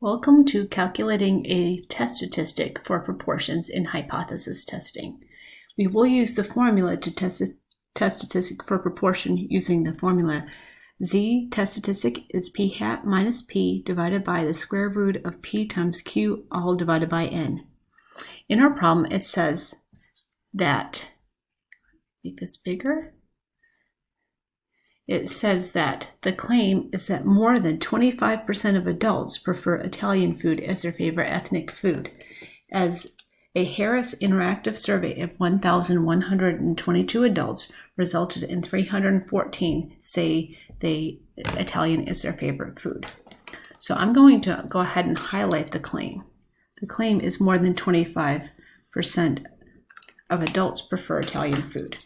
Welcome to calculating a test statistic for proportions in hypothesis testing. We will use the formula to test a test statistic for proportion using the formula z test statistic is p hat minus p divided by the square root of p times q all divided by n. In our problem, it says that, make this bigger. It says that the claim is that more than 25% of adults prefer Italian food as their favorite ethnic food. As a Harris Interactive survey of 1,122 adults resulted in 314 say Italian is their favorite food. So I'm going to go ahead and highlight the claim. The claim is more than 25% of adults prefer Italian food.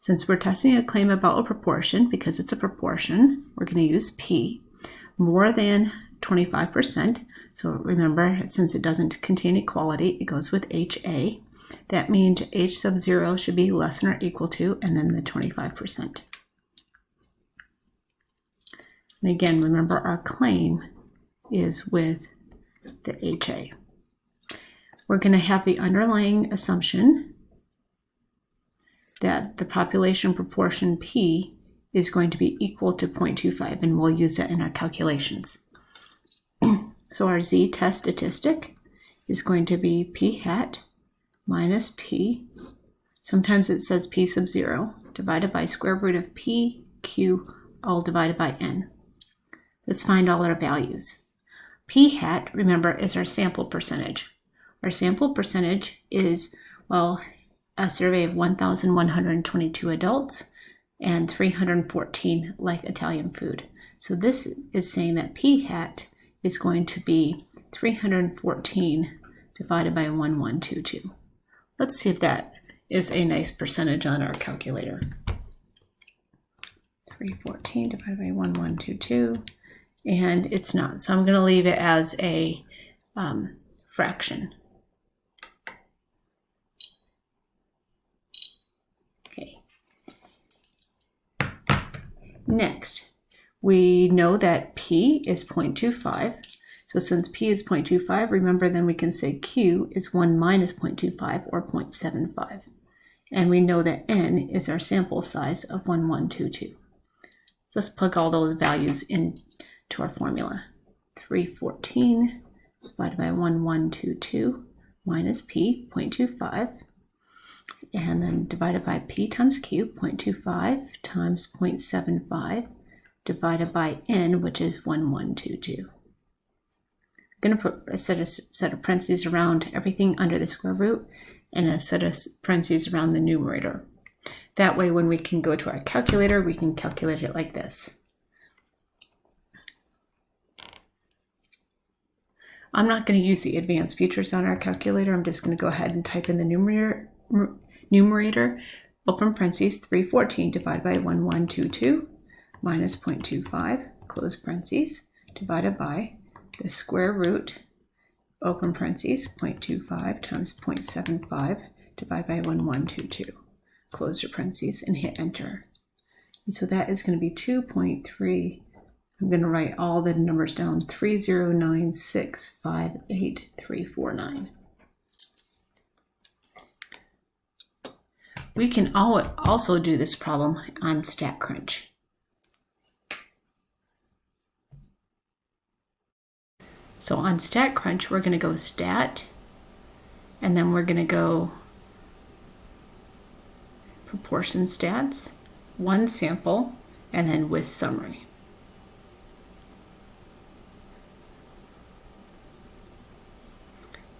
Since we're testing a claim about a proportion, because it's a proportion, we're going to use P, more than 25%. So remember, since it doesn't contain equality, it goes with HA. That means H sub 0 should be less than or equal to, and then the 25%. And again, remember our claim is with the HA. We're going to have the underlying assumption that the population proportion P is going to be equal to 0.25, and we'll use that in our calculations. So our z test statistic is going to be p hat minus p, sometimes it says p sub 0, divided by square root of p, q, all divided by n. Let's find all our values. P hat, remember, is our sample percentage. Our sample percentage is, well, a survey of 1,122 adults and 314 like Italian food. So this is saying that p hat is going to be 314 divided by 1122. Let's see if that is a nice percentage on our calculator. 314 divided by 1122, and it's not. So I'm going to leave it as a fraction. Next, we know that P is 0.25. So since P is 0.25, remember then we can say Q is 1 minus 0.25 or 0.75. And we know that N is our sample size of 1122. So let's plug all those values into our formula. 314 divided by 1122 minus P, 0.25. And then divided by P times Q, 0.25 times 0.75 divided by N, which is 1122. I'm going to put a set of parentheses around everything under the square root and a set of parentheses around the numerator. That way, when we can go to our calculator, we can calculate it like this. I'm not going to use the advanced features on our calculator. I'm just going to go ahead and type in the numerator, open parentheses, 314 divided by 1122 minus 0.25, close parentheses, divided by the square root, open parentheses, 0.25 times 0.75 divided by 1122, close your parentheses, and hit enter. And so that is going to be 2.3. I'm going to write all the numbers down, 309658349. We can also do this problem on StatCrunch. So on StatCrunch, we're going to go Stat, and then we're going to go Proportion Stats, one sample, and then with summary.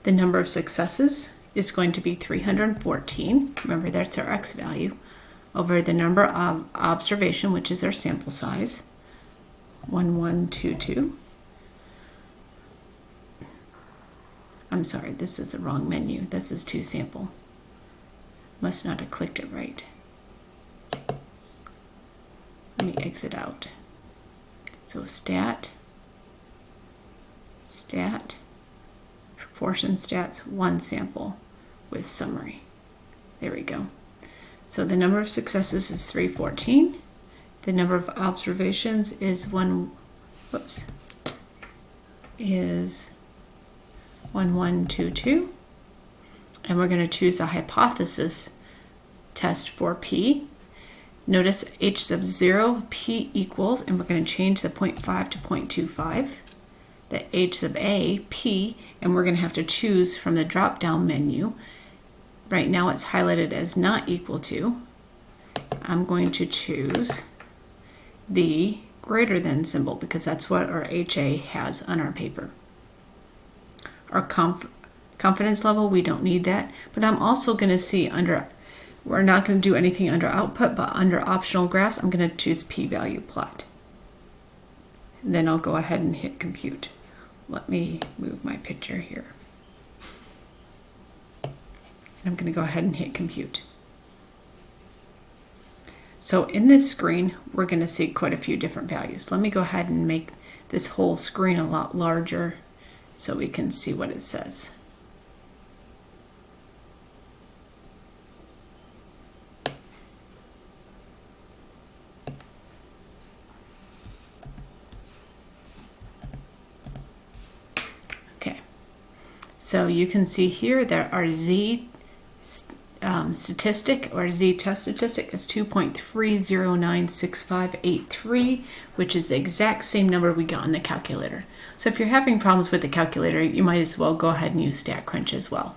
The number of successes is going to be 314, remember that's our x value, over the number of observation, which is our sample size, 1122. I'm sorry, this is the wrong menu. This is to sample. Must not have clicked it right. Let me exit out. So stat, proportion stats, one sample with summary. There we go. So the number of successes is 314. The number of observations is is 1122. And we're going to choose a hypothesis test for P. Notice H sub 0, P equals, and we're going to change the 0.5 to 0.25. The H sub A, P, and we're going to have to choose from the drop-down menu. Right now it's highlighted as not equal to. I'm going to choose the greater than symbol because that's what our HA has on our paper. Our confidence level, we don't need that, but I'm also going to see under, we're not going to do anything under output, but under optional graphs, I'm going to choose p-value plot. And then I'll go ahead and hit compute. Let me move my picture here. I'm going to go ahead and hit compute. So in this screen, we're going to see quite a few different values. Let me go ahead and make this whole screen a lot larger so we can see what it says. Okay, so you can see here that our Z statistic or Z test statistic is 2.3096583, which is the exact same number we got on the calculator. So if you're having problems with the calculator, you might as well go ahead and use StatCrunch as well.